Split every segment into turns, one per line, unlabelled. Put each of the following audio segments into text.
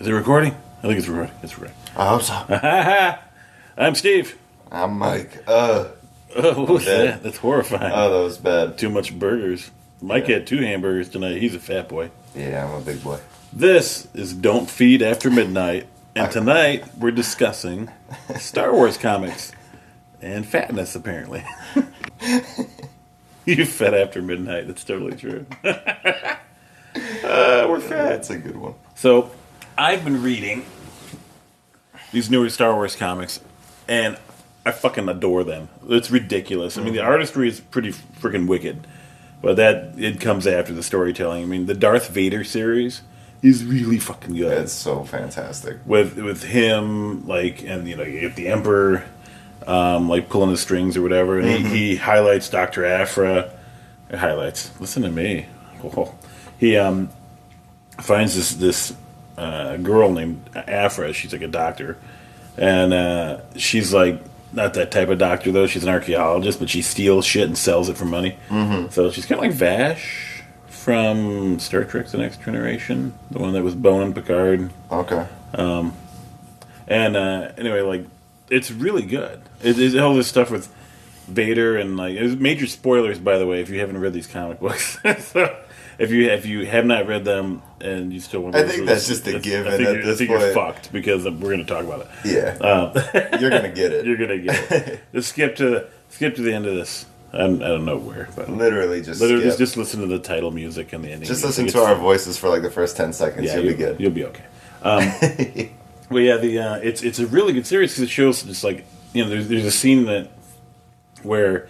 Is it recording? I think it's recording. It's recording.
I hope so.
I'm Steve.
I'm Mike.
Oh, what was that? That's horrifying.
Oh, that was bad.
Too much burgers. Mike had 2 hamburgers tonight. He's a fat boy.
Yeah, I'm a big boy.
This is Don't Feed After Midnight. And tonight we're discussing Star Wars comics. And fatness, apparently. You fed after midnight. That's totally true. We're fat.
That's a good one.
So, I've been reading these newer Star Wars comics, and I fucking adore them. It's ridiculous. I mean, the artistry is pretty freaking wicked, but it comes after the storytelling. I mean, the Darth Vader series is really fucking good.
It's so fantastic.
With him, like, and you get the Emperor, like pulling the strings or whatever, and he highlights Dr. Aphra. Listen to me. Oh. He finds this girl named Aphra. She's like a doctor, and she's like not that type of doctor though. She's an archaeologist, but she steals shit and sells it for money. So she's kind of like Vash from Star Trek: The Next Generation, the one that was boning Picard.
Okay.
Anyway, like, it's really good. It's all this stuff with Vader and like it was major spoilers, by the way, if you haven't read these comic books. So, if you have not read them and you still want to,
I think that's just a given at this point.
You're fucked because we're going to talk about it.
Yeah, you're gonna get it.
You're gonna get it. Just skip to the end of this. I don't know where, but
literally just
listen to the title music and the ending.
Just listen to our voices for like the first 10 seconds.
Yeah,
you'll be good.
You'll be okay. Well, yeah, it's a really good series because it shows just like there's a scene where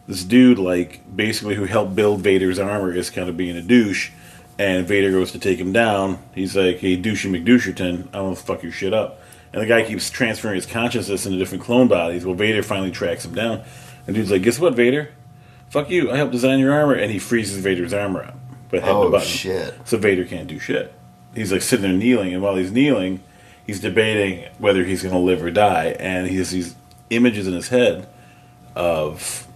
this dude, like, basically who helped build Vader's armor is kind of being a douche, and Vader goes to take him down. He's like, hey, douchey McDoucherton, I want to fuck your shit up. And the guy keeps transferring his consciousness into different clone bodies. Well, Vader finally tracks him down, and dude's like, guess what, Vader? Fuck you, I helped design your armor, and he freezes Vader's armor up. But
oh, shit.
So Vader can't do shit. He's like sitting there kneeling, and while he's kneeling, he's debating whether he's going to live or die, and he has these images in his head of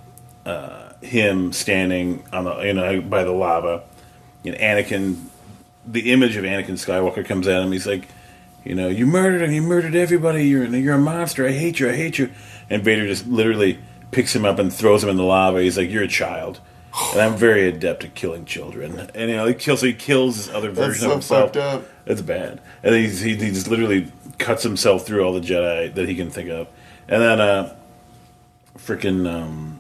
him standing on the by the lava, and Anakin, the image of Anakin Skywalker comes at him. He's like, you murdered him, you murdered everybody, you're a monster, I hate you. And Vader just literally picks him up and throws him in the lava. He's like, you're a child, and I'm very adept at killing children. And he kills this other version of himself.
Fucked up.
It's bad. And he just literally cuts himself through all the Jedi that he can think of, and then freaking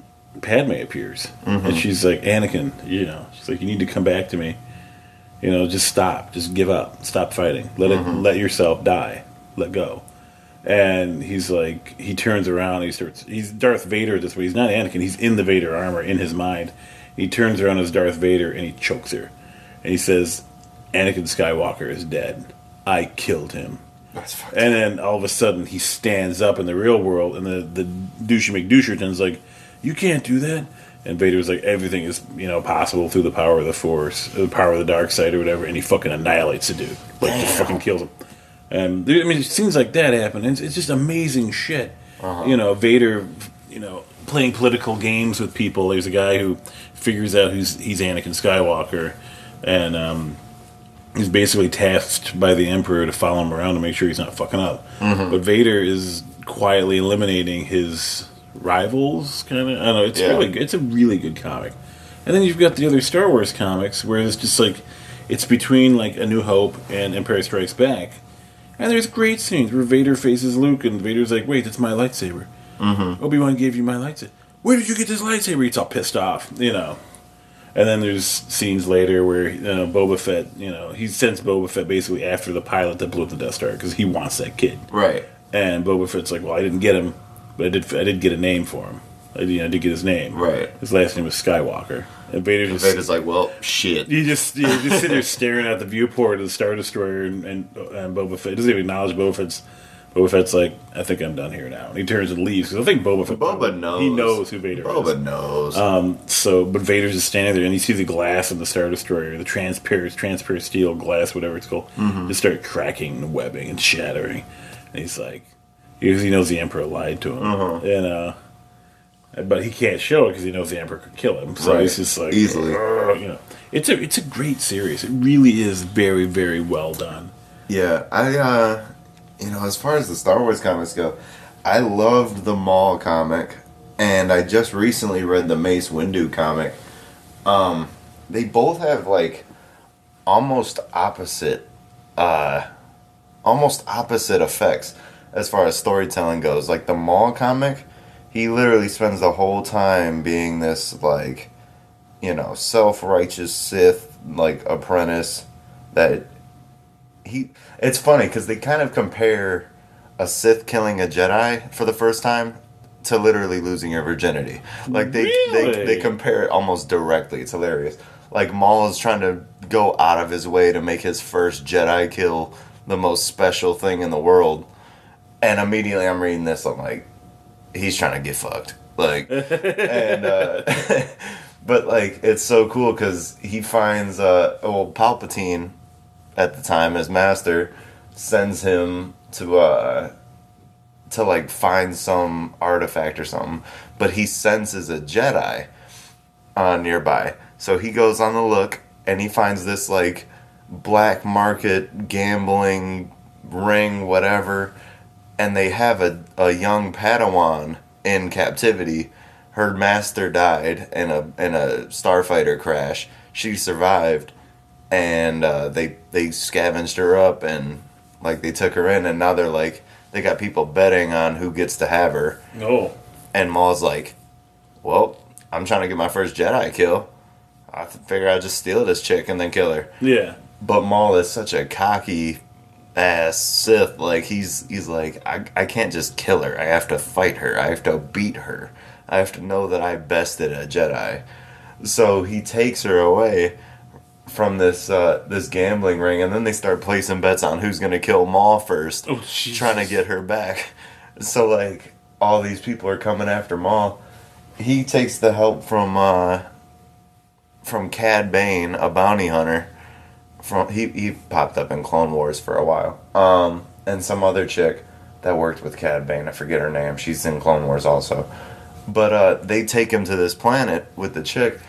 Padme appears, and she's like, Anakin, she's like, you need to come back to me. Just stop, just give up, stop fighting, let yourself die, let go. And he's like, he turns around, he's Darth Vader this way. He's not Anakin, he's in the Vader armor in his mind. He turns around as Darth Vader and he chokes her, and he says, Anakin Skywalker is dead. I killed him.
That's fucked
and then all of a sudden he stands up in the real world, and the douchey McDoucherton's like, you can't do that. And Vader's like, everything is possible through the power of the Force, the power of the dark side or whatever, and he fucking annihilates the dude, like just fucking kills him. And scenes like that happen, and it's just amazing shit. Vader, playing political games with people. There's a guy who figures out he's Anakin Skywalker, and he's basically tasked by the Emperor to follow him around to make sure he's not fucking up. But Vader is quietly eliminating his rivals, kind of. I don't know. It's a really good comic. And then you've got the other Star Wars comics where it's just like it's between like A New Hope and Empire Strikes Back, and there's great scenes where Vader faces Luke, and Vader's like, "Wait, that's my lightsaber. Obi-Wan gave you my lightsaber. Where did you get this lightsaber?" He's all pissed off, And then there's scenes later where Boba Fett, he sends Boba Fett basically after the pilot that blew up the Death Star because he wants that kid,
right?
And Boba Fett's like, "Well, I didn't get him, but I did get a name for him. I did get his name.
Right.
His last name was Skywalker." And
Vader's like, well, shit.
You just sit there staring at the viewport of the Star Destroyer, and Boba Fett doesn't even acknowledge Boba Fett's. Boba Fett's like, I think I'm done here now. And he turns and leaves. Because I think Boba
knows.
He knows who Vader is.
Boba knows.
But Vader's just standing there, and you see the glass of the Star Destroyer, the transparent steel glass, whatever it's called, just start cracking and webbing and shattering. And he's like, because he knows the Emperor lied to him. But he can't show it because he knows the Emperor could kill him. So he's just like,
easily.
It's a great series. It really is very, very well done.
Yeah, as far as the Star Wars comics go, I loved the Maul comic, and I just recently read the Mace Windu comic. They both have like almost opposite, uh, almost opposite effects as far as storytelling goes. Like the Maul comic, he literally spends the whole time being this like, self-righteous Sith like apprentice that he. It's funny because they kind of compare a Sith killing a Jedi for the first time to literally losing your virginity. Like they compare it almost directly. It's hilarious. Like Maul is trying to go out of his way to make his first Jedi kill the most special thing in the world, and immediately I'm reading this, I'm like, he's trying to get fucked. Like, and but like it's so cool because he finds Palpatine at the time, his master, sends him to like find some artifact or something, but he senses a Jedi nearby. So he goes on the look and he finds this like black market gambling ring, whatever, and they have a young Padawan in captivity. Her master died in a starfighter crash. She survived, and they scavenged her up and like they took her in, and now they're like they got people betting on who gets to have her.
Oh.
And Maul's like, well, I'm trying to get my first Jedi kill. I figure I'll just steal this chick and then kill her.
Yeah.
But Maul is such a cocky ass Sith. Like he's like, I can't just kill her. I have to fight her. I have to beat her. I have to know that I bested a Jedi. So he takes her away from this gambling ring, and then they start placing bets on who's gonna kill Maul first, trying to get her back. So like all these people are coming after Maul. He takes the help from Cad Bane, a bounty hunter. He popped up in Clone Wars for a while. And some other chick that worked with Cad Bane. I forget her name. She's in Clone Wars also. But they take him to this planet with the chick,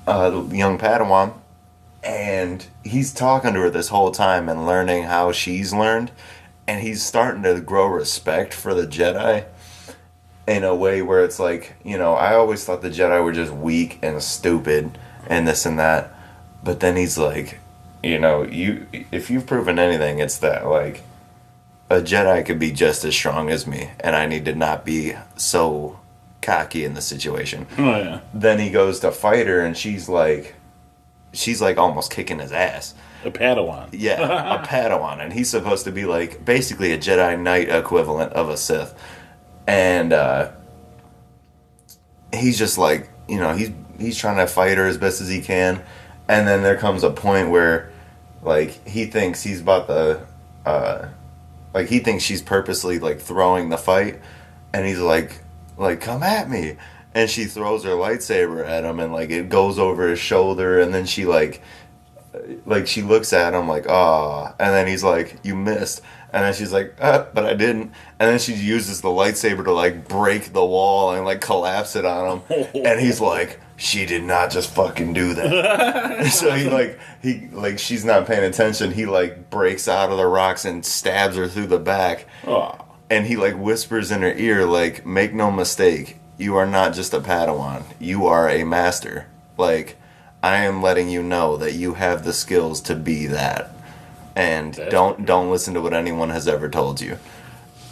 the young Padawan, and he's talking to her this whole time and learning how she's learned, and he's starting to grow respect for the Jedi in a way where it's like, I always thought the Jedi were just weak and stupid and this and that, but then he's like, if you've proven anything, it's that like a Jedi could be just as strong as me, and I need to not be so cocky in the situation.
Oh yeah.
Then he goes to fight her, and she's like almost kicking his ass.
A Padawan.
Yeah, a Padawan, and he's supposed to be like basically a Jedi Knight equivalent of a Sith, and he's just like, he's trying to fight her as best as he can, and then there comes a point where like he thinks he's about to he thinks she's purposely like throwing the fight, and he's like come at me, and she throws her lightsaber at him, and like it goes over his shoulder, and then she like she looks at him like, ah, and then he's like, you missed, and then she's like, but I didn't, and then she uses the lightsaber to like break the wall and like collapse it on him, and he's like, she did not just fucking do that. So he she's not paying attention, he like breaks out of the rocks and stabs her through the back.
Oh.
And he like whispers in her ear like, make no mistake, you are not just a Padawan, you are a master. Like, I am letting you know that you have the skills to be that, and don't listen to what anyone has ever told you.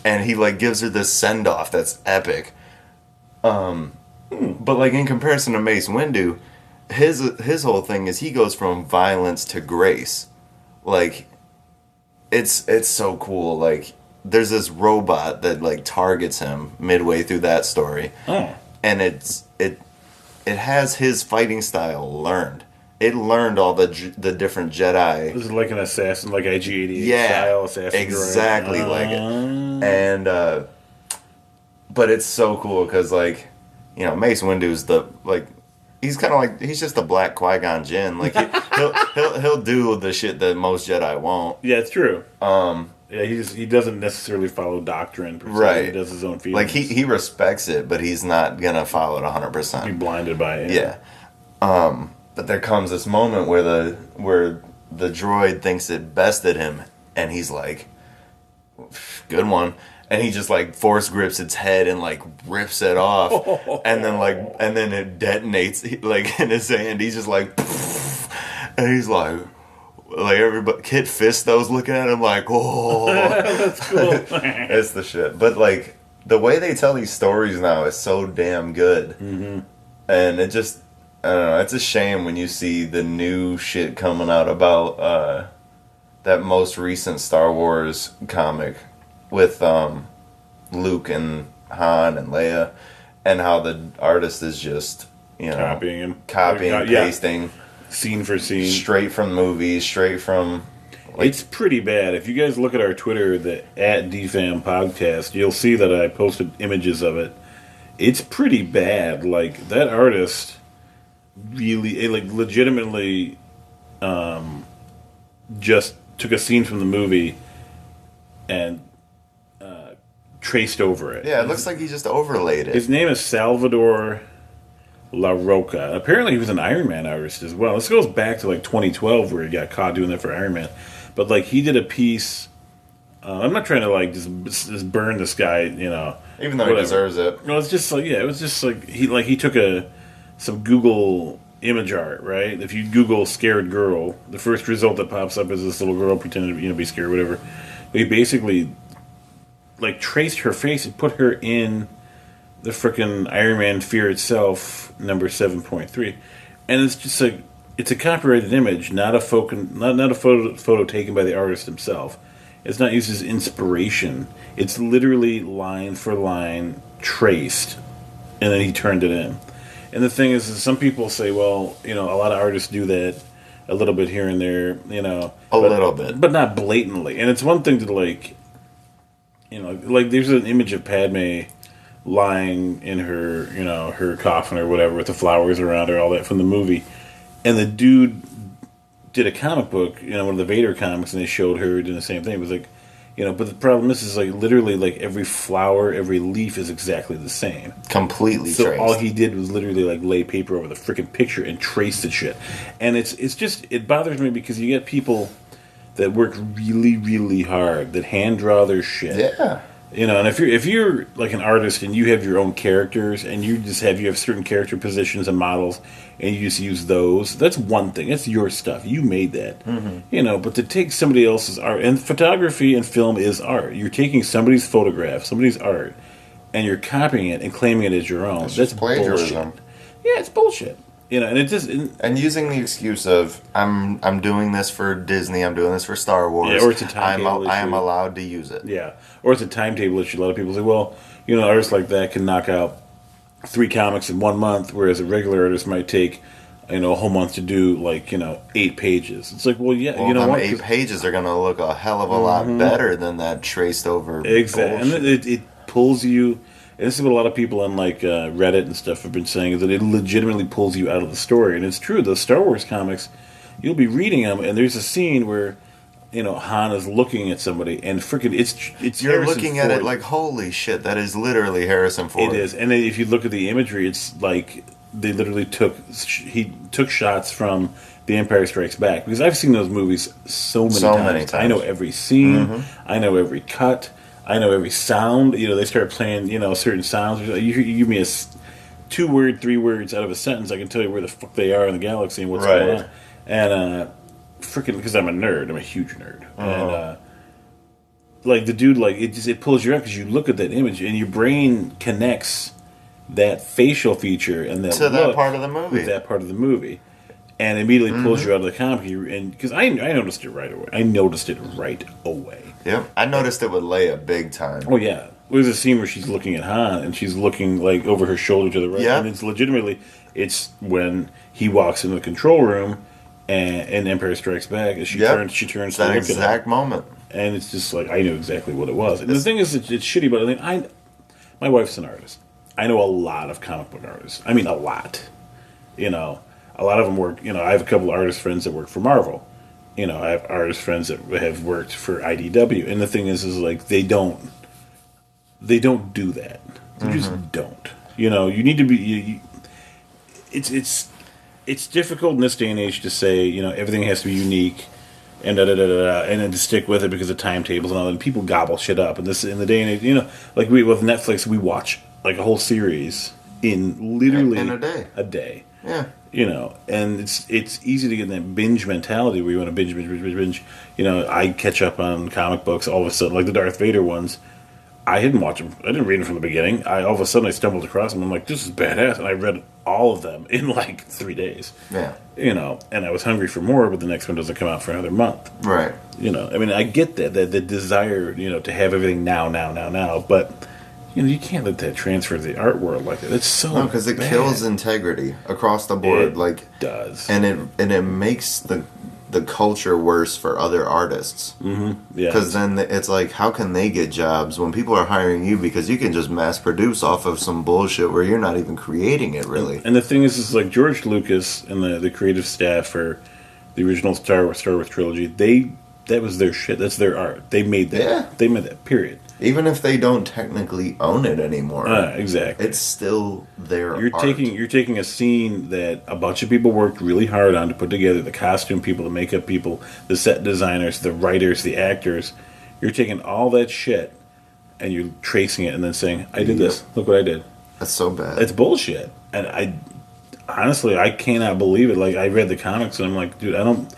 And he like gives her this send off that's epic. But like in comparison to Mace Windu, his whole thing is he goes from violence to grace. Like it's so cool. Like there's this robot that like targets him midway through that story.
Oh.
And it has his fighting style learned. It learned all the different Jedi.
This is like an assassin, like IG-88 style assassin.
Exactly like it. And but it's so cool because like, Mace Windu's he's kind of like, he's just a black Qui-Gon Jinn. Like he'll do the shit that most Jedi won't.
Yeah, it's true. Yeah, he doesn't necessarily follow doctrine per se.
Right.
He does his own feelings.
Like he respects it, but he's not gonna follow it 100%.
Be blinded by it.
Yeah. But there comes this moment where the droid thinks it bested him, and he's like, good one. And he just like force grips its head and like rips it off, and then it detonates like in his hand. He's just like, and he's like everybody, Kit Fisto's looking at him like, oh,
That's cool.
it's the shit. But like the way they tell these stories now is so damn good, and it just, I don't know. It's a shame when you see the new shit coming out about that most recent Star Wars comic with Luke and Han and Leia, and how the artist is just, you know, copying, pasting,
scene for scene,
straight from movies, straight from. Like,
it's pretty bad. If you guys look at our Twitter, the @DFAM podcast, you'll see that I posted images of it. It's pretty bad. Like, that artist really, like, legitimately, just took a scene from the movie and traced over it.
Yeah, it looks like he just overlaid it.
His name is Salvador La Roca. Apparently he was an Iron Man artist as well. This goes back to like 2012 where he got caught doing that for Iron Man. But like he did a piece. I'm not trying to like just burn this guy, you know.
Even though he deserves it.
No, it's just like, yeah, it was just like he took some Google image art, right? If you Google scared girl, the first result that pops up is this little girl pretending to, you know, be scared or whatever. But he basically like traced her face and put her in the frickin' Iron Man Fear Itself number 7.3, and it's just like, it's a copyrighted image, not a photo taken by the artist himself. It's not used as inspiration. It's literally line for line traced, and then he turned it in. And the thing is some people say, well, you know, a lot of artists do that a little bit here and there, you know,
a little bit,
but not blatantly. And it's one thing to like, you know, like there's an image of Padme lying in her, you know, her coffin or whatever with the flowers around her, all that from the movie. And the dude did a comic book, you know, one of the Vader comics, and they showed her doing the same thing. It was like, you know, but the problem is like literally like every flower, every leaf is exactly the same.
Completely
so
traced.
All he did was literally like lay paper over the freaking picture and trace the shit. And it's just, it bothers me because you get people that work really, really hard, that hand draw their shit.
Yeah.
You know, and if you're like an artist and you have your own characters and you have certain character positions and models and you just use those, that's one thing. That's your stuff. You made that. Mm-hmm. You know, but to take somebody else's art, and photography and film is art. You're taking somebody's photograph, somebody's art, and you're copying it and claiming it as your own. That's
plagiarism.
Bullshit. Yeah, it's bullshit. You know, and it just
and using the excuse of I'm doing this for Disney, I'm doing this for Star Wars.
Yeah, or it's a timetable issue.
I am allowed to use it.
Yeah, or it's a timetable issue. A lot of people say, well, you know, artists like that can knock out 3 comics in 1 month, whereas a regular artist might take, you know, a whole month to do like, you know, 8 pages. It's like, well, yeah, you know what?
8 pages are going to look a hell of a lot better than that traced over.
Exactly,
bullshit.
And it pulls you. And this is what a lot of people on like Reddit and stuff have been saying, is that it legitimately pulls you out of the story. And it's true. Those Star Wars comics, you'll be reading them, and there's a scene where, you know, Han is looking at somebody, and freaking it's
you're
Harrison
looking
Ford.
at it like, holy shit, that is literally Harrison Ford.
It is. And then if you look at the imagery, it's like they literally took shots from The Empire Strikes Back, because I've seen those movies so many times. I know every scene. Mm-hmm. I know every cut. I know every sound. You know, they start playing, you know, certain sounds. You give me 2 word, 3 words out of a sentence, I can tell you where the fuck they are in the galaxy and what's going on. And freaking, because I'm a nerd, I'm a huge nerd, and like the dude, like it pulls you out because you look at that image and your brain connects that facial feature and that
to that part of the movie,
with that part of the movie, and immediately pulls you out of the comic. And because I noticed it right away.
Yeah, I noticed it with Leia big time.
Oh yeah, there's a scene where she's looking at Han and she's looking like over her shoulder to the right, and it's legitimately when he walks into the control room and Empire Strikes Back, and she turns
that
to look
exact
at him.
moment,
and it's just like I knew exactly what it was. And the thing is, it's shitty, but I think my wife's an artist. I know a lot of comic book artists. I mean, a lot. You know, a lot of them work. You know, I have a couple of artist friends that work for Marvel. You know, I have artist friends that have worked for IDW, and the thing is like they don't do that. They just don't. You know, you need to be. It's difficult in this day and age to say, you know, everything has to be unique. and and then to stick with it because of timetables and all that. And people gobble shit up. And this in the day and age, you know, like we with Netflix, we watch like a whole series in literally
in a day.
A day.
Yeah.
You know, and it's easy to get in that binge mentality where you want to binge. You know, I catch up on comic books all of a sudden, like the Darth Vader ones. I didn't watch them. I didn't read them from the beginning. All of a sudden I stumbled across them. I'm like, this is badass, and I read all of them in like 3 days.
Yeah.
You know, and I was hungry for more, but the next one doesn't come out for another month.
Right.
You know, I mean, I get that the desire, you know, to have everything now, but you know, you can't let that transfer to the art world like that. It's so
because it
bad.
kills integrity across the board.
It
like
does,
and it makes the culture worse for other artists.
Mm-hmm. Yeah,
because then it's like, how can they get jobs when people are hiring you because you can just mass produce off of some bullshit where you're not even creating it really.
And the thing is like George Lucas and the creative staff for the original Star Wars trilogy, that was their shit. That's their art. They made that.
Yeah.
They made that. Period.
Even if they don't technically own it anymore,
exactly,
it's still their art.
You're taking a scene that a bunch of people worked really hard on to put together, the costume people, the makeup people, the set designers, the writers, the actors. You're taking all that shit and you're tracing it and then saying, I did this. Look what I did.
That's so bad.
It's bullshit. And I honestly, I cannot believe it. Like, I read the comics and I'm like, dude, I don't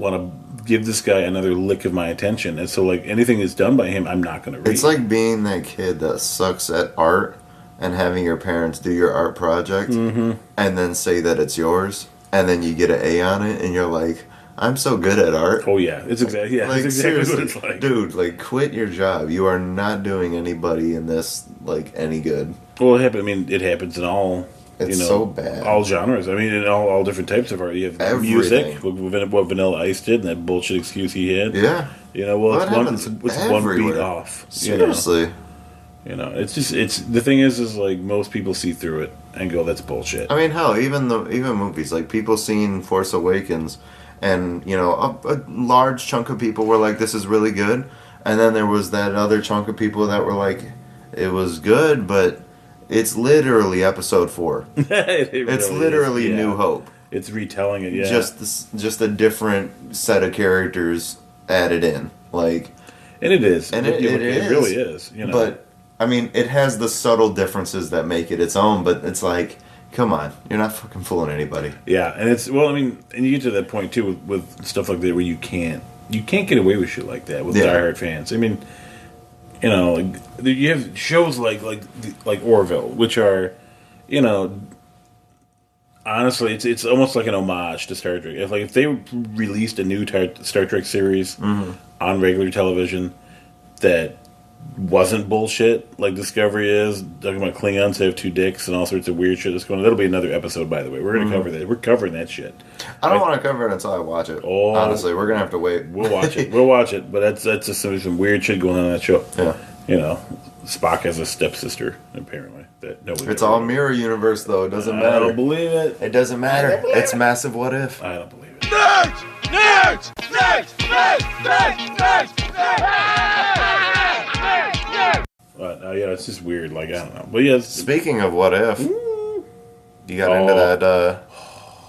want to give this guy another lick of my attention. And so, like, anything that's done by him, I'm not going to read.
It's like being that kid that sucks at art and having your parents do your art project and then say that it's yours, and then you get an A on it, and you're like, I'm so good at art.
Oh, yeah. It's exactly,
like,
that's exactly what it's like.
Dude, like, quit your job. You are not doing anybody in this, like, any good.
Well, it happens in all...
It's so bad.
All genres. I mean, in all different types of art. You have
Everything.
Music, what Vanilla Ice did, and that bullshit excuse he had.
Yeah.
You know, well, it's one beat off.
Seriously.
You know, it's the thing is like most people see through it and go, that's bullshit.
I mean, hell, even movies, like people seeing Force Awakens, and you know, a large chunk of people were like, this is really good, and then there was that other chunk of people that were like, it was good, but it's literally episode 4. It's literally New Hope.
It's retelling it, yeah.
Just a different set of characters added in, like.
And it is.
And
it
is.
really is. You know.
But I mean, it has the subtle differences that make it its own. But it's like, come on, you're not fucking fooling anybody.
Yeah, and it's and you get to that point too with stuff like that where you can't get away with shit like that with diehard fans. I mean. You know, like you have shows like Orville, which are, you know, honestly, it's almost like an homage to Star Trek. If they released a new Star Trek series on regular television that wasn't bullshit like Discovery is, talking about Klingons who have 2 dicks and all sorts of weird shit that's going on. That'll be another episode, by the way. We're going to cover that. We're covering that shit.
I don't want to cover it until I watch it.
Oh,
honestly, we're going to have to wait.
We'll watch it. We'll watch it. But that's just some weird shit going on in that show.
Yeah.
You know, Spock has a stepsister, apparently.
It's all mirror universe, though. It doesn't matter.
I don't believe it.
It doesn't matter. It's massive what if.
I don't believe it.
Nerds! Nerds! Nerds! Nerds! Nerds! Nerds! Nerds!
But yeah, it's just weird. Like, I don't know. But yeah,
speaking of what if, you got into that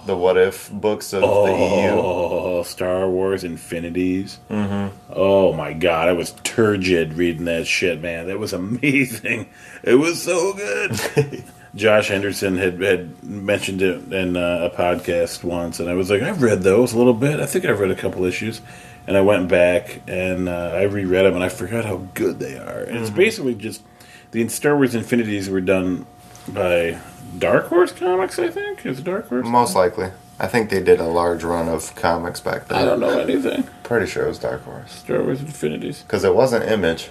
the what if books of the EU.
Oh, Star Wars Infinities. Mm-hmm. Oh my god, I was turgid reading that shit, man. That was amazing. It was so good. Josh Henderson had mentioned it in a podcast once, and I was like, I've read those a little bit. I think I've read a couple issues. And I went back and I reread them, and I forgot how good they are. And it's basically just the Star Wars Infinities were done by Dark Horse Comics, I think. Is it Dark Horse?
Most likely. I think they did a large run of comics back then.
I don't know anything.
Pretty sure it was Dark Horse.
Star Wars Infinities.
Because it wasn't Image.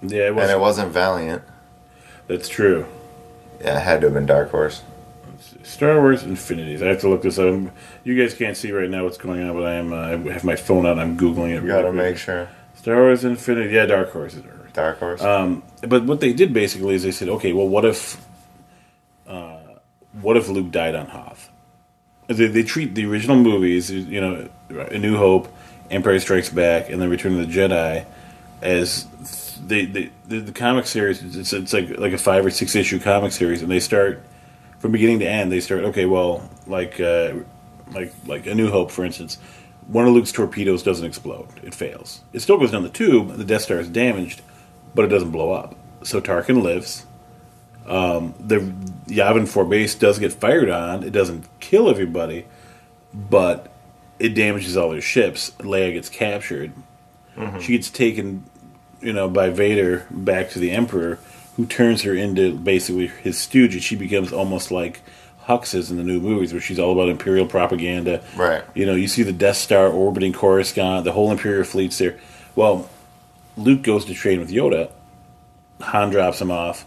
Yeah, it was.
And it wasn't Valiant.
That's true.
Yeah, it had to have been Dark Horse.
Star Wars Infinities. I have to look this up. You guys can't see right now what's going on, but I have my phone out and I'm Googling it.
You gotta make sure.
Star Wars Infinity. Yeah, Dark Horse.
Dark Horse.
But what they did basically is they said, okay, well, what if Luke died on Hoth? They treat the original movies, you know, A New Hope, Empire Strikes Back, and then Return of the Jedi as the comic series. It's like a 5 or 6 issue comic series, and they start from beginning to end. They start, okay, well, like A New Hope, for instance. one of Luke's torpedoes doesn't explode. It fails. It still goes down the tube. The Death Star is damaged, but it doesn't blow up. So Tarkin lives. The Yavin 4 base does get fired on. It doesn't kill everybody, but it damages all their ships. Leia gets captured. Mm-hmm. She gets taken, by Vader back to the Emperor, who turns her into basically his stooge. And she becomes almost like Hux is in the new movies, where she's all about Imperial propaganda.
Right.
You see the Death Star orbiting Coruscant. The whole Imperial fleet's there. Well, Luke goes to train with Yoda. Han drops him off.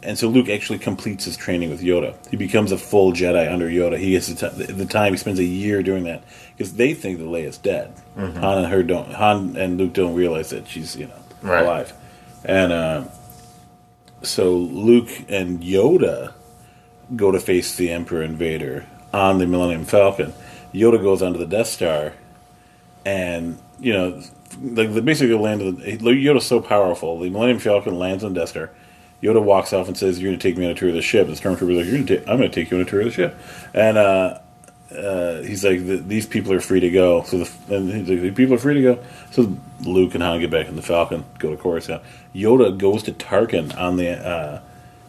And so Luke actually completes his training with Yoda. He becomes a full Jedi under Yoda. He gets the time. He spends a year doing that because they think that Leia's dead. Mm-hmm. Han and Luke don't realize that she's
right.
alive. And so Luke and Yoda go to face the Emperor and Vader on the Millennium Falcon. Yoda goes onto the Death Star, and basically land. Yoda's so powerful. The Millennium Falcon lands on the Death Star. Yoda walks off and says, "You're going to take me on a tour of the ship." And the Stormtrooper's like, "I'm going to take you on a tour of the ship." And he's like, "These people are free to go." And he's like, "The people are free to go." So Luke and Han get back in the Falcon, go to Coruscant. Yoda goes to Tarkin on the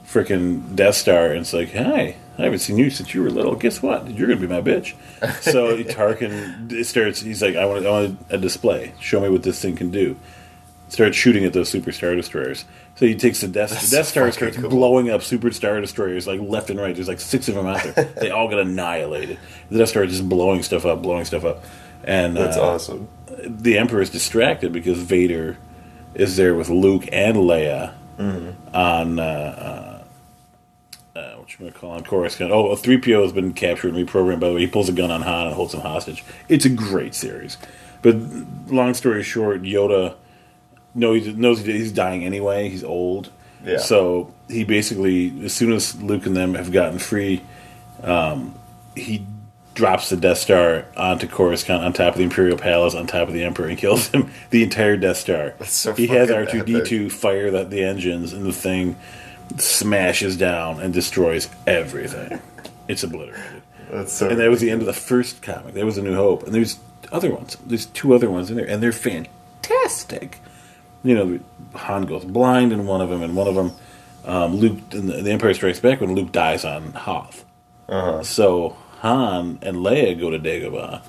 freaking Death Star, and it's like, "Hi, I haven't seen you since you were little. Guess what? You're going to be my bitch." So Tarkin starts. He's like, "I want a display. Show me what this thing can do." Starts shooting at those Super Star Destroyers. So he takes the Death Star, starts blowing up Super Star Destroyers like left and right. There's like 6 of them out there. They all get annihilated. The Death Star is just blowing stuff up. And
that's awesome.
The Emperor is distracted because Vader is there with Luke and Leia on on Coruscant. Oh, 3PO has been captured and reprogrammed. By the way, he pulls a gun on Han and holds him hostage. It's a great series. But long story short, Yoda knows he's dying anyway. He's old.
Yeah.
So he basically, as soon as Luke and them have gotten free, he drops the Death Star onto Coruscant on top of the Imperial Palace, on top of the Emperor, and kills him. The entire Death Star.
That's so
he has
R2-D2
fire the engines, and the thing smashes down and destroys everything. It's obliterated.
That's so.
And that was the end of the first comic. That was A New Hope. And there's other ones. There's 2 other ones in there, and they're fantastic. Han goes blind in one of them, and one of them, Luke, in the Empire Strikes Back, when Luke dies on Hoth. Uh-huh. So Han and Leia go to Dagobah,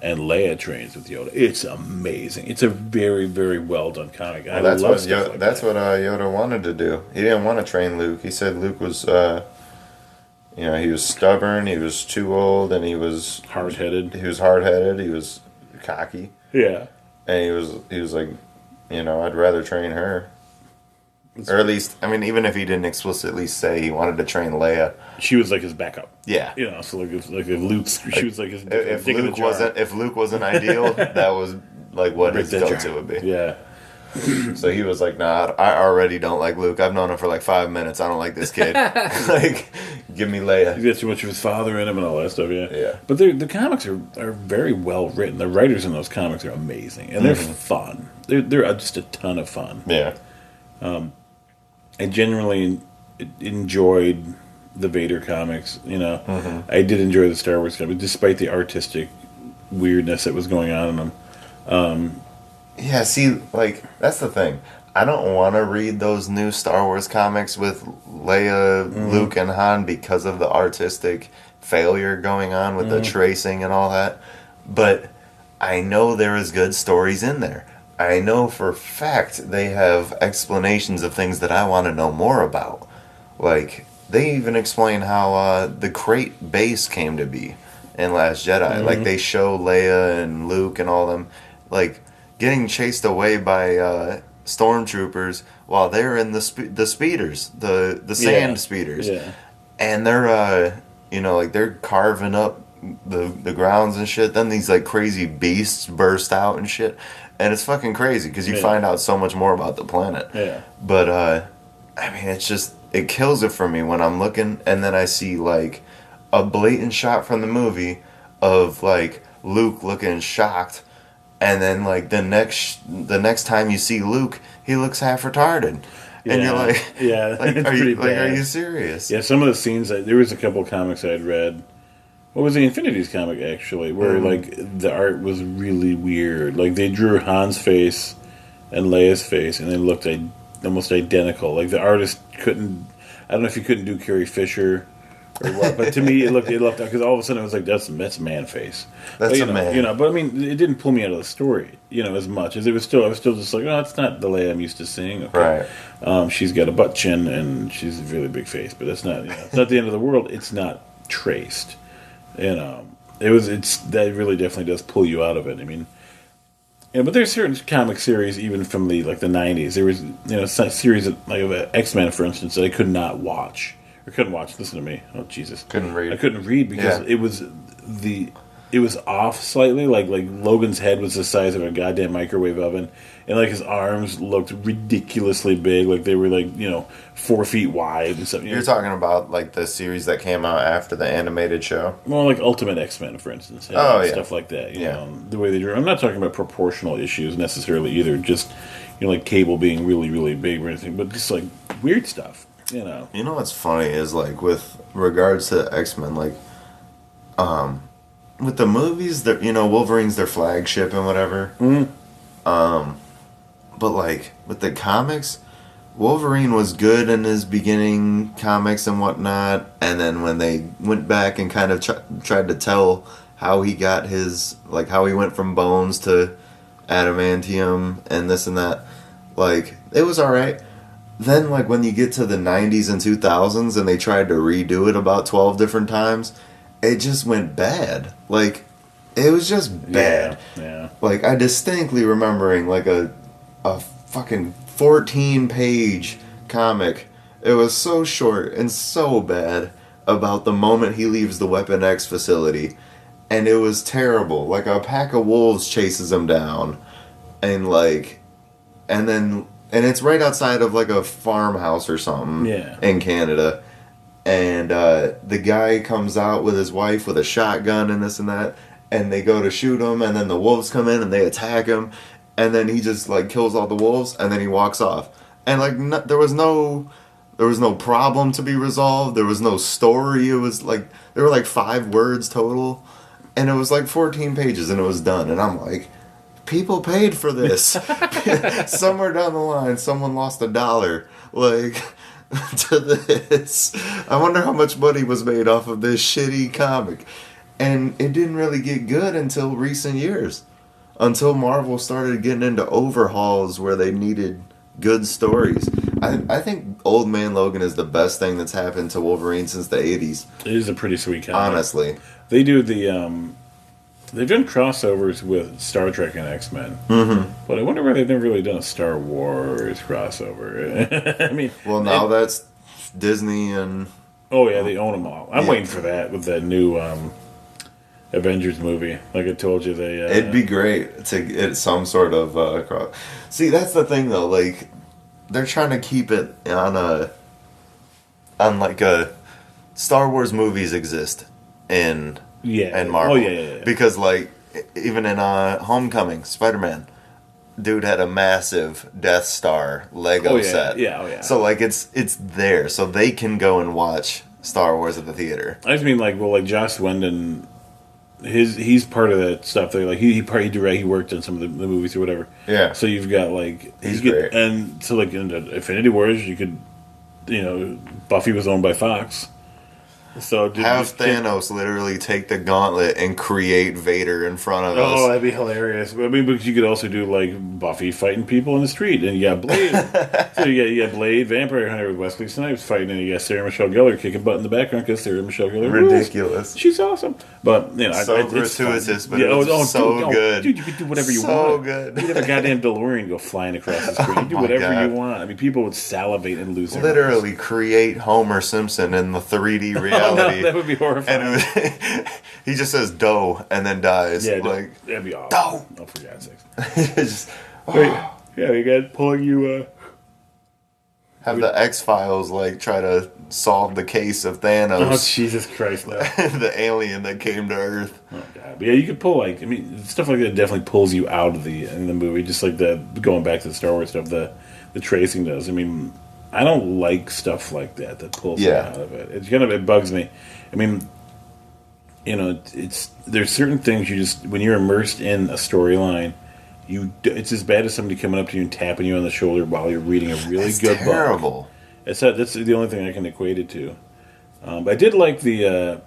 and Leia trains with Yoda. It's amazing. It's a very, very well done comic.
Well, that's what Yoda wanted to do. He didn't want to train Luke. He said Luke was, he was stubborn. He was too old, and he was
hard-headed.
He was hard-headed. He was cocky.
Yeah,
and he was like, I'd rather train her. Or at least, even if he didn't explicitly say he wanted to train Leia,
she was like his backup.
Yeah,
so if Luke's, she was like his.
If Luke wasn't ideal, that was like what his go-to would be.
Yeah.
So he was like, "Nah, I already don't like Luke. I've known him for like 5 minutes. I don't like this kid. Like, give me Leia."
He's got too much of his father in him and all that stuff. Yeah.
Yeah.
But the comics are very well written. The writers in those comics are amazing, and they're fun. They're just a ton of fun.
Yeah.
I genuinely enjoyed the Vader comics. I did enjoy the Star Wars comics, despite the artistic weirdness that was going on in them.
Yeah, see, like, that's the thing. I don't want to read those new Star Wars comics with Leia, Luke, and Han because of the artistic failure going on with the tracing and all that. But I know there is good stories in there. I know for a fact they have explanations of things that I want to know more about. Like, they even explain how the crate base came to be in Last Jedi. Like, they show Leia and Luke and all them, like, getting chased away by stormtroopers while they're in the speeders, the sand speeders.
Yeah.
And they're, they're carving up the grounds and shit. Then these, like, crazy beasts burst out and shit. And it's fucking crazy because you find out so much more about the planet.
Yeah.
But, it's just, it kills it for me when I'm looking and then I see, like, a blatant shot from the movie of, like, Luke looking shocked. And then, like, the next time you see Luke, he looks half retarded. And you're like,
yeah,
like, are you serious?
Yeah, some of the scenes, there was a couple of comics I had read What was the Infinities comic, actually, where, like, the art was really weird. Like, they drew Han's face and Leia's face, and they looked almost identical. Like, the artist couldn't... I don't know if he couldn't do Carrie Fisher or what, but to me, it looked because all of a sudden, I was like, that's man face.
That's
but,
a man.
You know, but, I mean, it didn't pull me out of the story, you know, as much. As I was still just like, oh, it's not the Leia I'm used to seeing. Okay.
Right.
She's got a butt chin, and she's a really big face, but it's not, it's not the end of the world. It's not traced. You know, that really definitely does pull you out of it. I mean, yeah, but there's certain comic series, even from the 90s. There was, a series of X-Men, for instance, that I could not watch or couldn't watch. Listen to me. Oh Jesus,
couldn't read.
I couldn't read because it was off slightly. Like Logan's head was the size of a goddamn microwave oven, and like his arms looked ridiculously big. Like they were 4 feet wide and stuff.
You're talking about like the series that came out after the animated show?
More like Ultimate X-Men, for instance. Stuff like that. You know, the way they drew. I'm not talking about proportional issues necessarily either. Just like Cable being really, really big or anything, but just like weird stuff. You know.
You know what's funny is like with regards to X-Men, like with the movies, that Wolverine's their flagship and whatever. But like with the comics, Wolverine was good in his beginning comics and whatnot, and then when they went back and kind of tried to tell how he got his, like how he went from bones to adamantium and this and that, like it was alright. Then like when you get to the 90s and 2000s and they tried to redo it about 12 different times, it just went bad. Like it was just bad.
Yeah.
Like I distinctly remembering like a fucking 14-page comic. It was so short and so bad about the moment he leaves the Weapon X facility, and it was terrible. Like a pack of wolves chases him down, and it's right outside of like a farmhouse or something in Canada, and the guy comes out with his wife with a shotgun and this and that, and they go to shoot him, and then the wolves come in and they attack him. And then he just like kills all the wolves, and then he walks off. And like there was no problem to be resolved. There was no story. It was like there were like 5 words total, and it was like 14 pages, and it was done. And I'm like, people paid for this. Somewhere down the line, someone lost $1 like to this. I wonder how much money was made off of this shitty comic. And it didn't really get good until recent years. Until Marvel started getting into overhauls where they needed good stories. I think Old Man Logan is the best thing that's happened to Wolverine since the 80s.
It is a pretty sweet comic.
Honestly.
They do they've done crossovers with Star Trek and X-Men. Mm-hmm. But I wonder why they've never really done a Star Wars crossover. I mean...
Well, now that's Disney and...
Oh, yeah, they own them all. I'm waiting for that with that new... Avengers movie, like I told you,
it'd be great to get some sort of cross. See, that's the thing though. Like, they're trying to keep it on like a Star Wars movies exist in Marvel.
Oh yeah.
Because like even in Homecoming, Spider-Man, dude had a massive Death Star Lego set.
Yeah.
So like it's there, so they can go and watch Star Wars at the theater.
I just mean like Joss Whedon. He's part of that stuff. Like he worked on some of the movies or whatever.
Yeah.
So you've got like
he's great.
And so like in the Infinity Wars, you could, Buffy was owned by Fox. So
have Thanos literally take the gauntlet and create Vader in front of us.
Oh, that'd be hilarious. I mean, but you could also do like Buffy fighting people in the street, and you got Blade. So you got Blade, Vampire Hunter with Wesley Snipes fighting, and you got Sarah Michelle Gellar kicking butt in the background because Sarah Michelle Gellar
ridiculous.
Rules. She's awesome, but
so gratuitous, but so good.
Dude, you could do whatever you want.
So good.
You could have a goddamn DeLorean go flying across the screen. You do whatever you want. I mean, people would salivate and lose their
literally
minds.
Create Homer Simpson in the 3D reality.
Oh, no, that would be horrifying.
And he just says "doe" and then dies.
Yeah,
like
that'd be awesome.
Doe.
Oh, for God's sakes!
Just,
you got pulling you.
Have the X-Files like try to solve the case of Thanos.
Oh Jesus Christ! No.
The alien that came to Earth.
Oh God! But yeah, you could pull stuff like that definitely pulls you out of the movie. Just like going back to the Star Wars stuff, the tracing does. I mean, I don't like stuff like that pulls me out of it. It bugs me. I mean, it's there's certain things you just when you're immersed in a storyline, it's as bad as somebody coming up to you and tapping you on the shoulder while you're reading a really
That's
good
terrible.
book. That's the only thing I can equate it to. But I did like the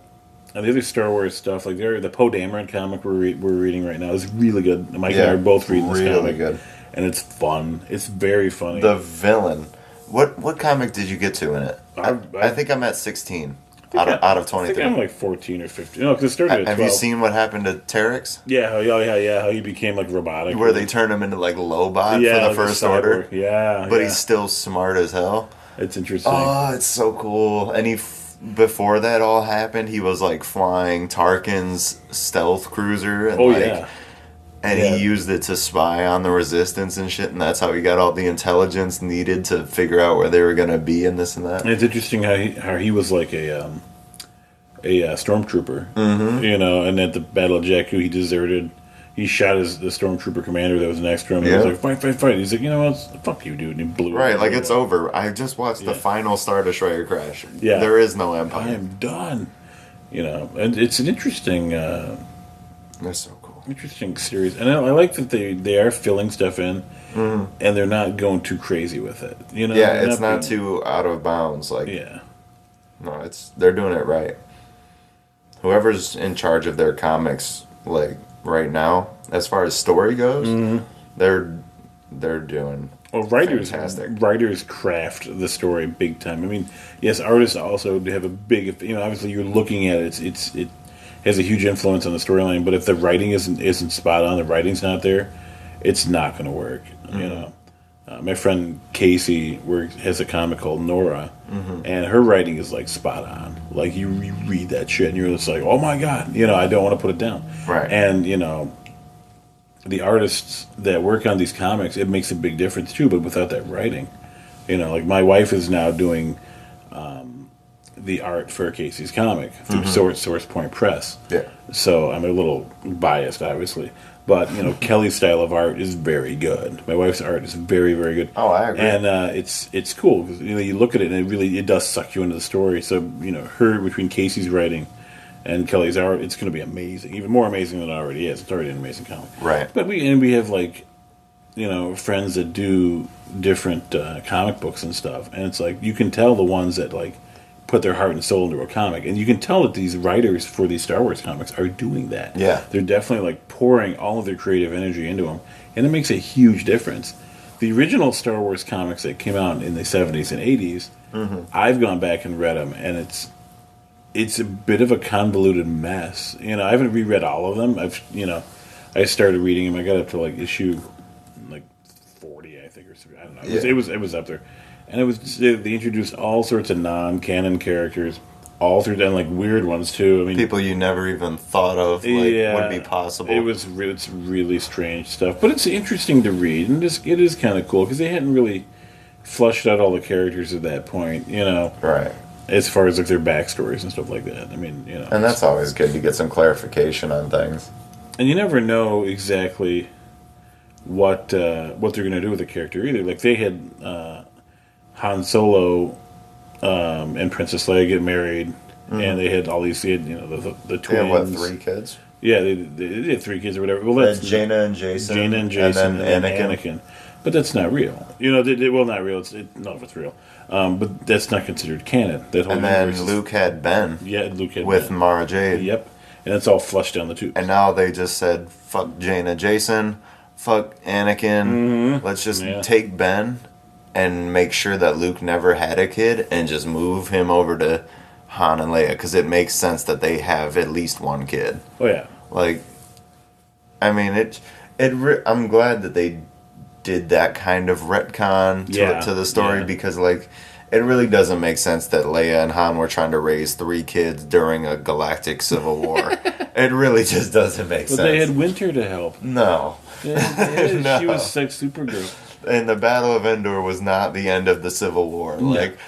other Star Wars stuff, like the Poe Dameron comic we're reading right now is really good. Mike and I are both reading this
really
comic,
good,
and it's fun. It's very funny.
The villain. What comic did you get to in it? I think I'm at 16 out of 23.
I think I'm like 14 or 15. No, because it started at 12.
Have you seen what happened to Terex?
Yeah, how he became like robotic.
Where they turned him into like Lobot for the
like
First
a cyborg.
Order.
Yeah,
but he's still smart as hell.
It's interesting.
Oh, it's so cool. And before that all happened, he was like flying Tarkin's stealth cruiser. And And he used it to spy on the Resistance and shit, and that's how he got all the intelligence needed to figure out where they were going to be and this and that.
And it's interesting how he was like a stormtrooper, and at the Battle of Jakku, he deserted. He shot the stormtrooper commander that was next to him. And he was like, fight. He's like, what? Fuck you, dude. And he blew
right, like it's over. I just watched the final Star Destroyer crash.
Yeah.
There is no Empire.
I am done. And it's an interesting...
That's so cool.
Interesting series. And I like that they are filling stuff in, and they're not going too crazy with it.
Yeah, it's not too out of bounds. Like, no, they're doing it right. Whoever's in charge of their comics, like right now, as far as story goes, they're doing fantastic.
Writers craft the story big time. I mean, yes, artists also have a big. Obviously, you're looking at it. It has a huge influence on the storyline. But if the writing isn't spot on, the writing's not there, it's not going to work. My friend Casey has a comic called Nora, and her writing is like spot on. Like you read that shit and you're just like, oh my god, I don't want to put it down.
Right.
And the artists that work on these comics, it makes a big difference too. But without that writing, like my wife is now doing the art for Casey's comic through Source Point Press.
Yeah.
So I'm a little biased, obviously. But, Kelly's style of art is very good. My wife's art is very, very good.
Oh, I agree.
And it's cool because, you look at it and it does suck you into the story. So, between Casey's writing and Kelly's art, it's going to be amazing. Even more amazing than it already is. It's already an amazing comic.
Right.
But we have, like, friends that do different comic books and stuff. And it's like, you can tell the ones that, like, put their heart and soul into a comic, and you can tell that these writers for these Star Wars comics are doing that.
Yeah,
they're definitely like pouring all of their creative energy into them, and it makes a huge difference. The original Star Wars comics that came out in the 70s and 80s, I've gone back and read them, and it's a bit of a convoluted mess. I haven't reread all of them. I started reading them. I got up to like issue 40, I think, or something. I don't know. It was up there. And they introduced all sorts of non-canon characters, all through and like weird ones too. I mean,
people you never even thought of would be possible.
It's really strange stuff, but it's interesting to read, and it is kind of cool because they hadn't really flushed out all the characters at that point,
Right.
As far as like their backstories and stuff like that. I mean,
and that's always good to get some clarification on things.
And you never know exactly what they're going to do with the character either. Like they had. Han Solo and Princess Leia get married, and they had all these, the twins.
They had, what, 3 kids?
Yeah, they had 3 kids or whatever. Well, that's
Jaina and Jason,
and then Anakin. But that's not real. Not real. None of it's real. But that's not considered canon. That whole
and then Luke had Ben.
Yeah, Luke had
with
Ben.
Mara Jade.
Yep, and it's all flushed down the tube.
And now they just said, "Fuck Jaina, Jason, fuck Anakin. Let's just take Ben." And make sure that Luke never had a kid, and just move him over to Han and Leia, because it makes sense that they have at least one kid.
Oh yeah,
I mean I'm glad that they did that kind of retcon to the story because it really doesn't make sense that Leia and Han were trying to raise 3 kids during a galactic civil war. It really just doesn't make sense.
But they had Winter to help.
No.
No. She was like Supergirl.
And the Battle of Endor was not the end of the Civil War.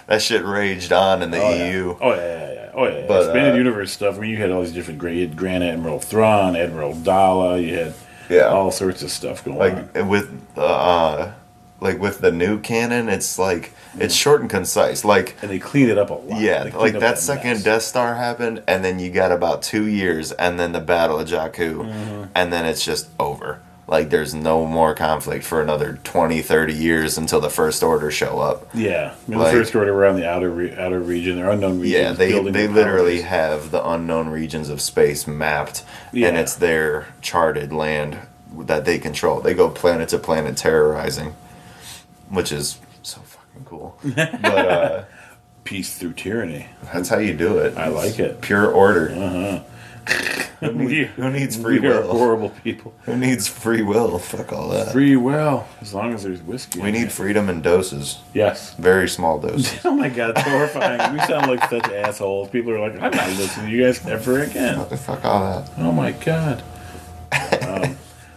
That shit raged on in the EU.
Yeah. Oh yeah. But, expanded universe stuff. I mean, you had all these different great. You had Grand Admiral Thrawn, Admiral Dala. You had all sorts of stuff going on.
With like with the new canon, it's like it's short and concise. Like
And they cleaned it up a lot.
yeah,
They
like
cleaned up
that second
mess.
Death Star happened, and then you got about 2 years, and then the Battle of Jakku, and then it's just over. Like there's no more conflict for another 20, 30 years until the First Order show up.
Yeah, I mean,
Like-
the First Order were on the outer region, or unknown regions.
Yeah, they
building their
literally
colonies.
have the unknown regions of space mapped,
Yeah.
and it's their charted land that they control. They go planet to planet terrorizing, which is so fucking cool. But
Peace through tyranny.
that's how you do it.
I like it.
Pure order. Who needs free
We are
will?
horrible people.
Who needs free will? Fuck all that.
Free will, as long as there's whiskey.
We
in
need
it.
freedom in doses.
Yes.
Very small doses.
Oh my god, it's horrifying. We sound like such assholes. People are like, I'm not listening to you guys ever again.
What the fuck all that?
Oh my god.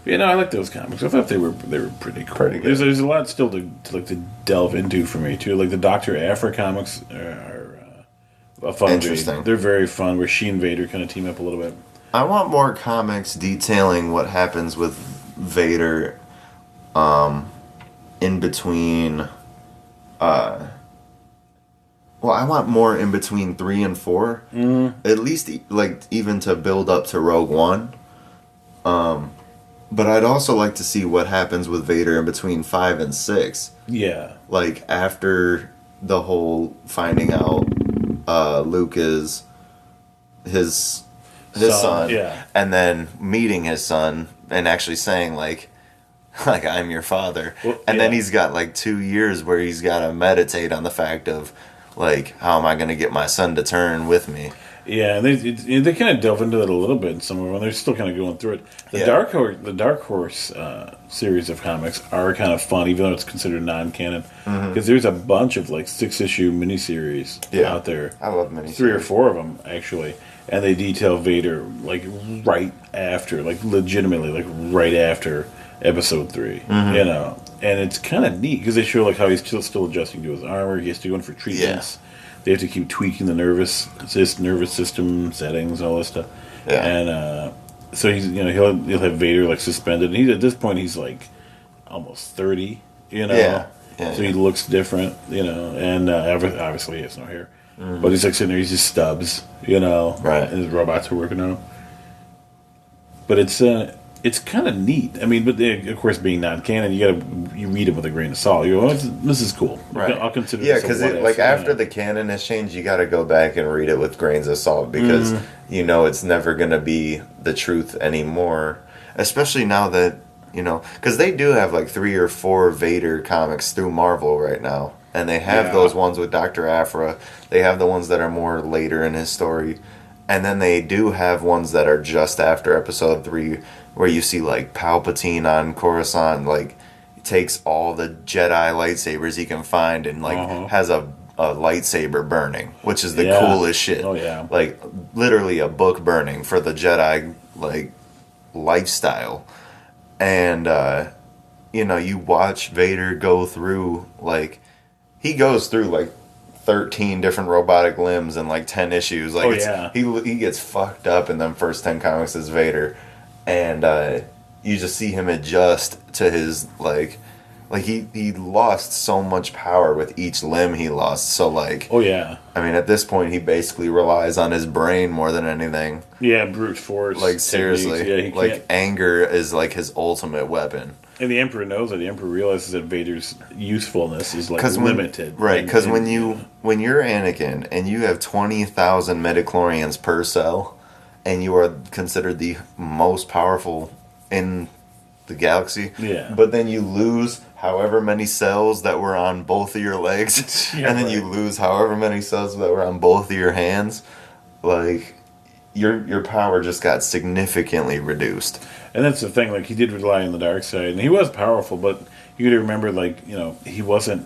Yeah, no, I like those comics. I thought they were pretty cool.
Pretty good.
There's a lot still to delve into for me too. Like the Doctor Aphra comics are a fun read.
Interesting.
They're very fun. Where she and Vader kind of team up a little bit.
I want more comics detailing what happens with Vader in between well, I want more in between 3 and 4. At least like even to build up to Rogue One. But I'd also like to see what happens with Vader in between 5 and 6.
Yeah.
Like after the whole finding out Luke is his son,
yeah.
and then meeting his son and actually saying like I'm your father,
Well,
and then
yeah.
he's got like 2 years where he's got to meditate on the fact of like how am I going to get my son to turn with me.
Yeah, they kind of delve into that a little bit in some of them. They're still kind of going through it. The
Yeah.
Dark Horse series of comics are kind of fun, even though it's considered non-canon,
Mm-hmm.
because there's a bunch of like 6-issue miniseries
Yeah.
out there.
I love miniseries.
3 or 4 of them actually, and they detail Vader like right after, like legitimately, like right after Episode 3.
Mm-hmm.
You know, and it's kind of neat because they show like how he's still adjusting to his armor. He has to go in for treatments. They have to keep tweaking the nervous system settings and all this stuff.
Yeah.
And so he'll have Vader like suspended. And he's at this point he's like almost 30. You know.
Yeah. Yeah,
So
yeah.
he looks different. You know, and obviously he has no hair. But he's like sitting there. He's just stubs. You know.
Right.
And his robots are working on him. But it's kind of neat. I mean, but of course, being non-canon, you read it with a grain of salt. You go, oh, this is cool.
Right.
I'll consider.
Yeah,
this a
because
what if,
like
you
after
know.
the canon has changed, you got to go back and read it with grains of salt because you know it's never going to be the truth anymore. Especially now that because they do have like 3 or 4 Vader comics through Marvel right now, and they have
Yeah.
those ones with Dr. Aphra. They have the ones that are more later in his story, and then they do have ones that are just after Episode 3, where you see like Palpatine on Coruscant, like takes all the Jedi lightsabers he can find and like has a lightsaber burning, which is the
Yeah.
coolest shit.
Oh, yeah.
Like literally a book burning for the Jedi like lifestyle. And you watch Vader go through like he goes through like 13 different robotic limbs in like 10 issues. Like
Oh,
it's,
yeah.
he gets fucked up in them first 10 comics as Vader, and you just see him adjust to his like he lost so much power with each limb he lost. So like
Oh yeah,
I mean at this point he basically relies on his brain more than anything.
yeah, brute force.
Like seriously,
techniques. Yeah, he
like
can't.
anger is like his ultimate weapon.
And the Emperor knows that. The Emperor realizes that Vader's usefulness is like
When,
limited.
right?
And-
Because
and-
when you're Anakin and you have 20,000 midichlorians per cell, and you are considered the most powerful in the galaxy,
Yeah.
but then you lose however many cells that were on both of your legs,
Yeah,
and then you
right.
lose however many cells that were on both of your hands, like your power just got significantly reduced.
And that's the thing. Like he did rely on the dark side, and he was powerful. But you got to remember, like he wasn't.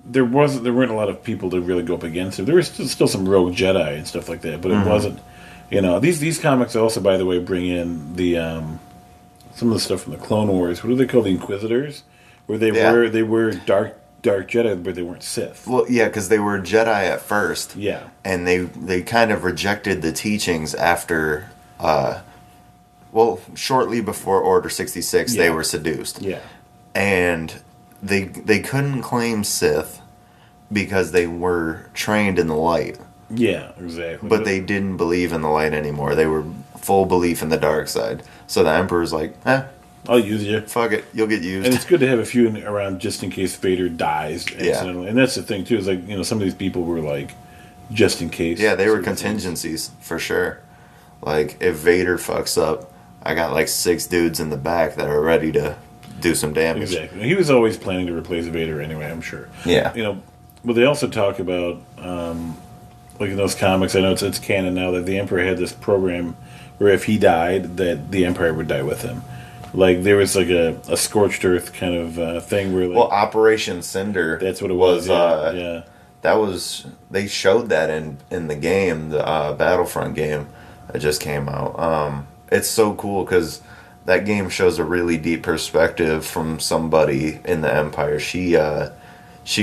There weren't a lot of people to really go up against him. There was still some rogue Jedi and stuff like that, but it wasn't. These comics also, by the way, bring in the some of the stuff from the Clone Wars. What do they call the Inquisitors? Where they were dark Jedi, but they weren't Sith.
Well, yeah, because they were Jedi at first.
Yeah.
And they kind of rejected the teachings after, shortly before Order 66, they
Yeah.
were seduced.
Yeah.
and they couldn't claim Sith because they were trained in the light.
Yeah, exactly.
But they didn't believe in the light anymore. They were full belief in the dark side. So the Emperor's like,
I'll use you.
Fuck it, you'll get used.
And it's good to have a few around just in case Vader dies accidentally.
Yeah.
And that's the thing too, is like, some of these people were like just in case.
Yeah, they were contingencies for sure. Like if Vader fucks up, I got like 6 dudes in the back that are ready to do some damage.
Exactly. He was always planning to replace Vader anyway, I'm sure.
Yeah.
But they also talk about like in those comics, I know it's canon now that the Emperor had this program where if he died, that the Empire would die with him. Like there was like a scorched earth kind of thing where like,
Operation Cinder.
That's what it was. Yeah.
That was, they showed that in the game, the Battlefront game that just came out. It's so cool because that game shows a really deep perspective from somebody in the Empire. She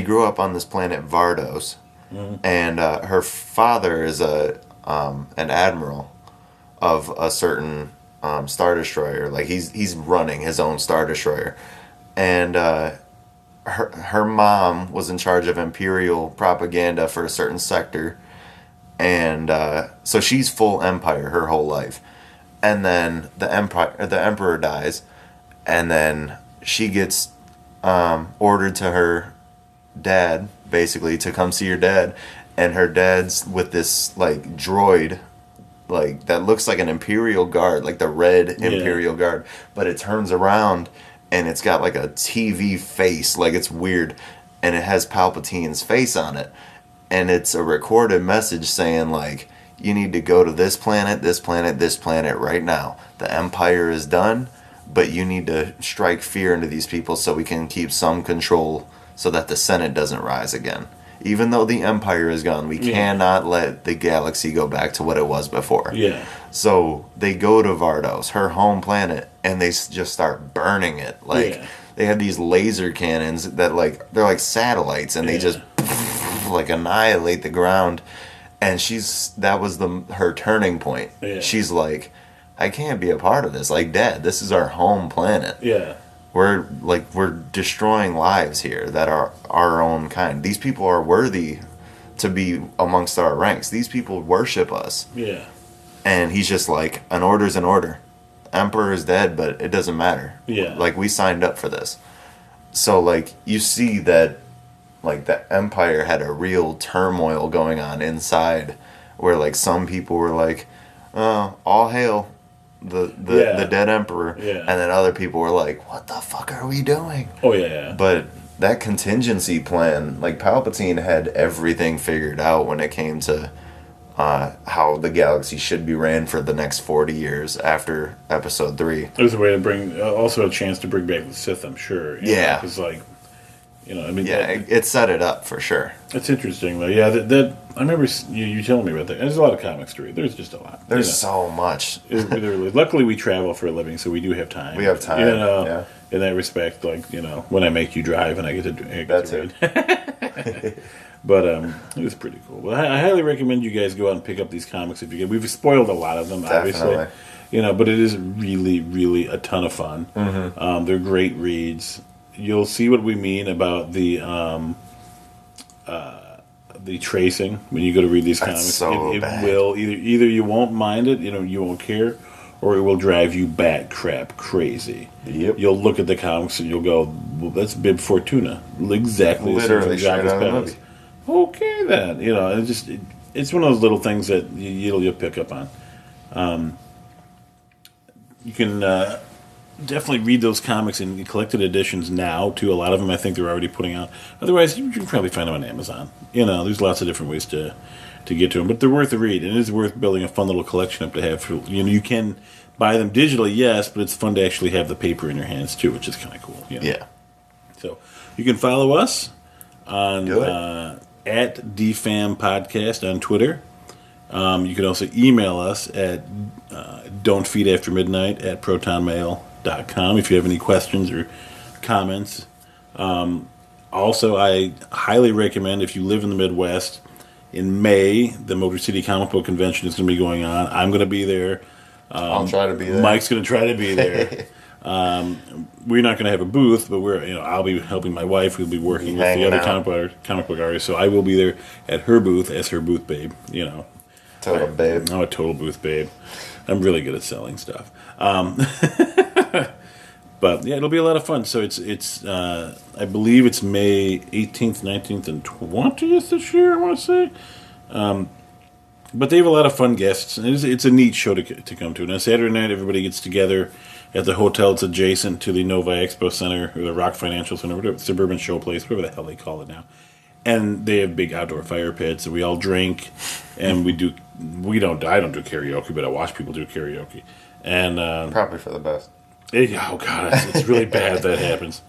grew up on this planet Vardos, and her father is an admiral of a certain Star Destroyer. Like he's running his own Star Destroyer, and her mom was in charge of Imperial propaganda for a certain sector, and so she's full Empire her whole life. And then the Emperor dies, and then she gets ordered to her dad, basically, to come see her dad, and her dad's with this like droid, like that looks like an Imperial Guard, like the red Imperial Guard, but it turns around and it's got like a TV face, like it's weird, and it has Palpatine's face on it, and it's a recorded message saying like, you need to go to this planet, this planet, this planet right now. The Empire is done, but you need to strike fear into these people so we can keep some control so that the Senate doesn't rise again. Even though the Empire is gone, we cannot let the galaxy go back to what it was before.
Yeah.
So they go to Vardos, her home planet, and they just start burning it. Like they have these laser cannons that like they're like satellites, and they just like annihilate the ground. And that was her turning point. Yeah. She's like, I can't be a part of this. Like, Dad, this is our home planet.
Yeah.
We're destroying lives here that are our own kind. These people are worthy to be amongst our ranks. These people worship us. Yeah. And he's just like, an order's an order. Emperor is dead, but it doesn't matter. Yeah. Like, we signed up for this. So, like, you see that like the Empire had a real turmoil going on inside, where like some people were like, all hail the dead Emperor, and then other people were like, what the fuck are we doing? But that contingency plan, like Palpatine had everything figured out when it came to how the galaxy should be ran for the next 40 years after Episode 3.
It was a way to bring, also a chance to bring back the Sith, I'm sure. Because like, I mean,
it set it up for sure.
It's interesting though. Yeah, that I remember you telling me about that. There's a lot of comics to read. There's just a lot.
There's so much.
Luckily, we travel for a living, so we do have time.
We have time.
In that respect, like when I make you drive and I get to read. But it was pretty cool. Well, I highly recommend you guys go out and pick up these comics if you can. We've spoiled a lot of them, obviously. But it is really, really a ton of fun. Mm-hmm. They're great reads. You'll see what we mean about the tracing when you go to read these comics. It will either you won't mind it, you won't care, or it will drive you bat crap crazy. Yep. You'll look at the comics and you'll go, "Well, that's Bib Fortuna, exactly."
Literally straight out of the movie.
Okay, then it's one of those little things that you'll pick up on. You can. Definitely read those comics in collected editions now, too. A lot of them I think they're already putting out. Otherwise, you can probably find them on Amazon. There's lots of different ways to get to them. But they're worth a read, and it is worth building a fun little collection up to have. You can buy them digitally, yes, but it's fun to actually have the paper in your hands, too, which is kind of cool. Yeah. So you can follow us on at DFAM Podcast on Twitter. You can also email us at don'tfeedaftermidnight@protonmail.com if you have any questions or comments. Also, I highly recommend, if you live in the Midwest, in May, the Motor City Comic Book Convention is going to be going on. I'm going to be there.
I'll try to be there.
Mike's going to try to be there. We're not going to have a booth, but I'll be helping my wife, who'll be working with the other comic book artists. So I will be there at her booth as her booth babe.
Total babe.
I'm a total booth babe. I'm really good at selling stuff. But yeah, it'll be a lot of fun. So it's I believe it's May 18th, 19th, and 20th this year, I want to say. But they have a lot of fun guests, and it's a neat show to come to. And on Saturday night, everybody gets together at the hotel that's adjacent to the Novi Expo Center, or the Rock Financial Center, whatever, Suburban Showplace, whatever the hell they call it now. And they have big outdoor fire pits, and we all drink, and I don't do karaoke, but I watch people do karaoke. And
probably for the best.
Oh God, it's really bad that happens.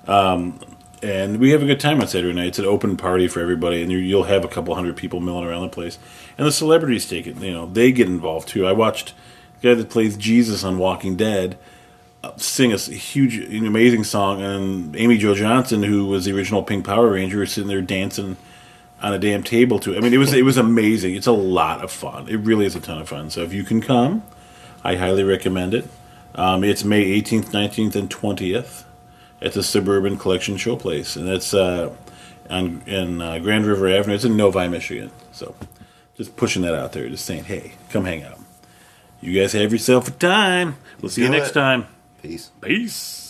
And we have a good time on Saturday night. It's an open party for everybody, and you'll have a couple hundred people milling around the place. And the celebrities take it. They get involved too. I watched the guy that plays Jesus on Walking Dead sing a huge, amazing song, and Amy Jo Johnson, who was the original Pink Power Ranger, was sitting there dancing on a damn table to it. I mean, it was amazing. It's a lot of fun. It really is a ton of fun. So if you can come, I highly recommend it. It's May 18th, 19th, and 20th at the Suburban Collection Showplace, and that's in Grand River Avenue. It's in Novi, Michigan. So just pushing that out there, just saying, hey, come hang out. You guys have yourself a time. We'll see you next time.
Peace.
Peace.